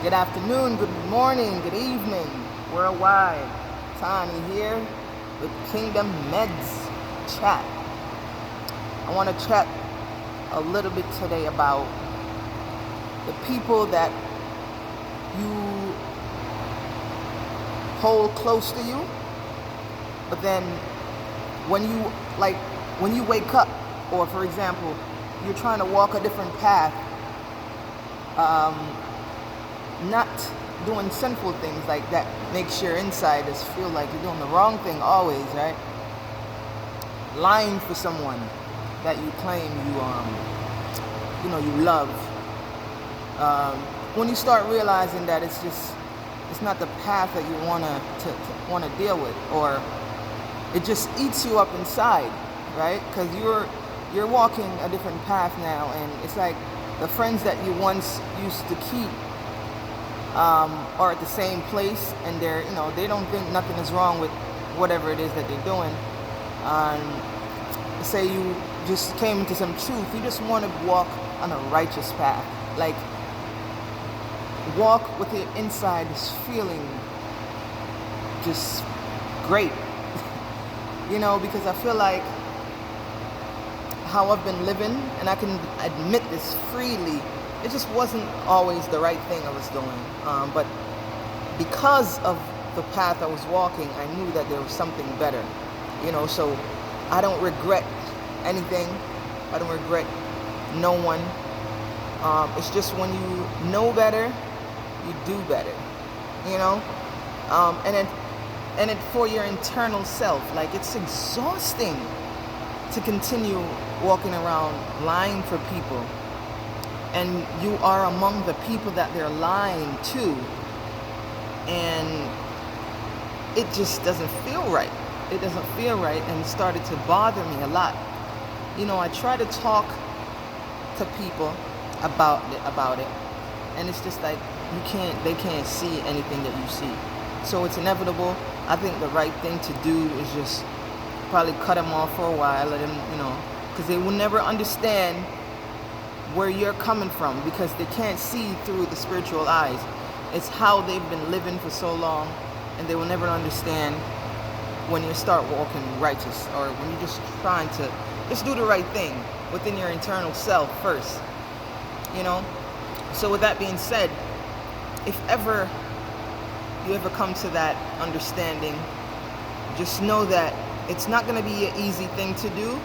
Good afternoon, good morning, good evening, worldwide. Tani here with Kingdom Meds Chat. I want to chat a little bit today about the people that you hold close to you, but then when you wake up, or for example, you're trying to walk a different path, not doing sinful things like that makes your insiders feel like you're doing the wrong thing always, right? Lying for someone that you claim you love. When you start realizing that it's not the path that you wanna deal with, or it just eats you up inside, right? Because you're walking a different path now, and it's like the friends that you once used to keep are at the same place, and they don't think nothing is wrong with whatever it is that they're doing. Say you just came into some truth, you just want to walk on a righteous path, like walk with your insides feeling just great, because I feel like how I've been living, and I can admit this freely, it just wasn't always the right thing I was doing. But because of the path I was walking, I knew that there was something better. So I don't regret anything. I don't regret no one. It's just when you know better, you do better. And it for your internal self. Like, it's exhausting to continue walking around lying for people, and you are among the people that they're lying to, and it just doesn't feel right. It doesn't feel right, and it started to bother me a lot. I try to talk to people about it, and it's just like they can't see anything that you see. So it's inevitable. I think the right thing to do is just probably cut them off for a while, let them, because they will never understand where you're coming from, because they can't see through the spiritual eyes. It's how they've been living for so long, and they will never understand when you start walking righteous, or when you're just trying to just do the right thing within your internal self first. So with that being said, if ever you ever come to that understanding, just know that it's not going to be an easy thing to do,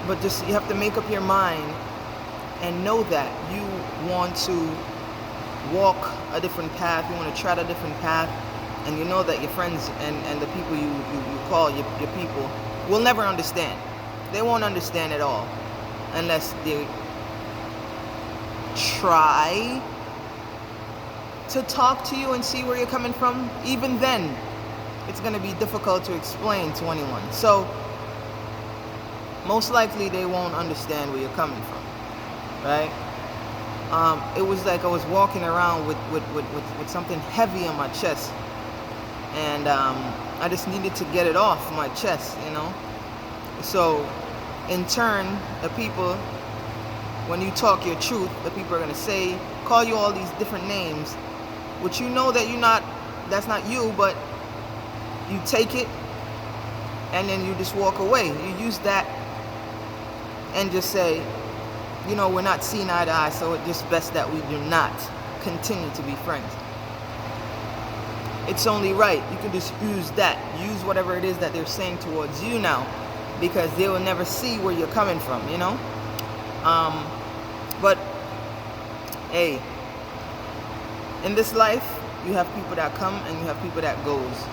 but just you have to make up your mind and know that you want to walk a different path, you want to tread a different path, and you know that your friends and the people you call your people will never understand. They won't understand at all unless they try to talk to you and see where you're coming from. Even then, it's going to be difficult to explain to anyone. So most likely they won't understand where you're coming from, right? It was like I was walking around with something heavy on my chest, and I just needed to get it off my chest, So in turn, the people, when you talk your truth, the people are going to call you all these different names, which that that's not you, but you take it and then you just walk away. You use that and just say, we're not seeing eye to eye, so it's just best that we do not continue to be friends. It's only right. You can just use whatever it is that they're saying towards you now, because they will never see where you're coming from, But hey, in this life, you have people that come and you have people that goes.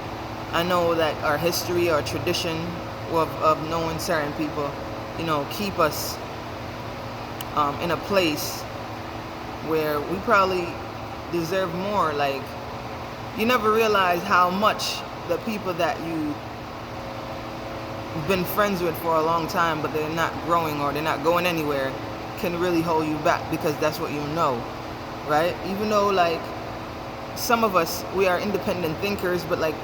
I know that our history, our tradition of knowing certain people, keep us in a place where we probably deserve more. Like, you never realize how much the people that you've been friends with for a long time, but they're not growing or they're not going anywhere, can really hold you back, because that's what right? Even though, like, some of us, we are independent thinkers, but like,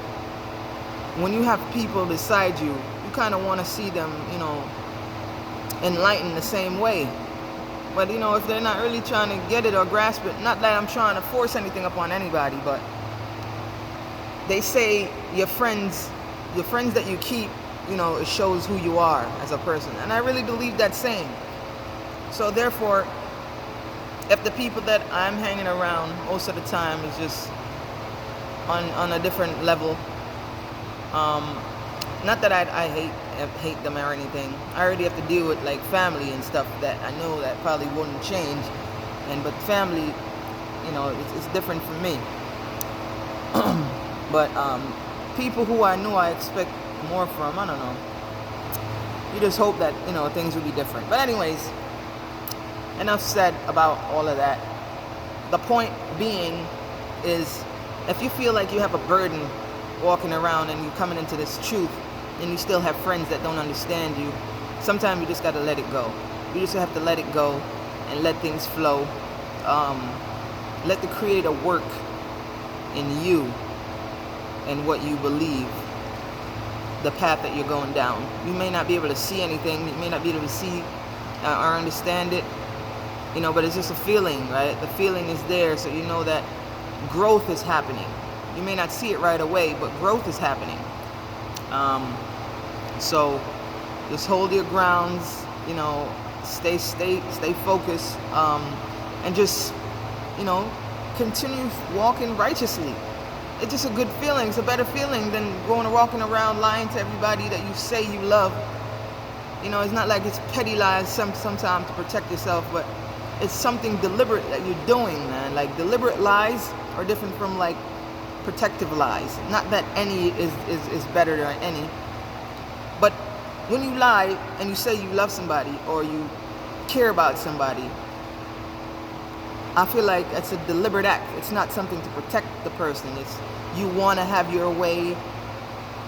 when you have people beside you, you kind of want to see them, enlightened the same way. But if they're not really trying to get it or grasp it, not that I'm trying to force anything upon anybody, but they say your friends that you keep, it shows who you are as a person. And I really believe that saying. So therefore, if the people that I'm hanging around most of the time is just on a different level, not that I hate them or anything. I already have to deal with like family and stuff that I know that probably wouldn't change. But family, it's different for me. But people who I know I expect more from, I don't know. You just hope that things will be different. But anyways, enough said about all of that. The point being is, if you feel like you have a burden walking around and you're coming into this truth and you still have friends that don't understand you, sometimes you just got to let it go. You just have to let it go and let things flow. Let the Creator work in you and what you believe, the path that you're going down. You may not be able to see anything. You may not be able to see or understand it, but it's just a feeling, right? The feeling is there, so you know that growth is happening. You may not see it right away, but growth is happening. So just hold your grounds, stay focused, and just, continue walking righteously. It's just a good feeling. It's a better feeling than walking around lying to everybody that you say you love. It's not like it's petty lies sometimes to protect yourself, but it's something deliberate that you're doing, man. Like, deliberate lies are different from like protective lies. Not that any is better than any, but when you lie and you say you love somebody or you care about somebody, I feel like it's a deliberate act. It's not something to protect the person. It's you want to have your way,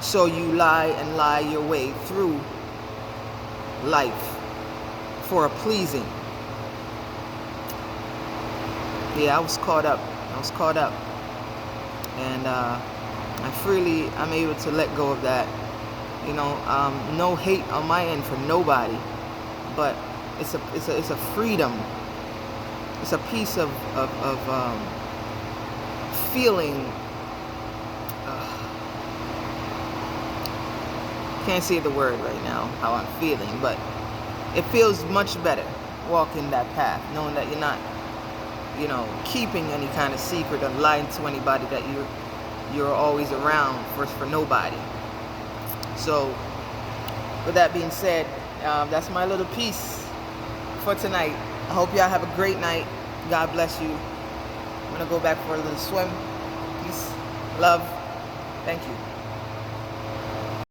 so you lie your way through life for a pleasing. Yeah, I was caught up. And I'm able to let go of that. No hate on my end for nobody, but it's a freedom. It's a piece of feeling. Can't say the word right now, how I'm feeling, but it feels much better walking that path, knowing that you're not, keeping any kind of secret or lying to anybody, that you're always around for nobody. So, with that being said, that's my little piece for tonight. I hope y'all have a great night. God bless you. I'm going to go back for a little swim. Peace, love. Thank you.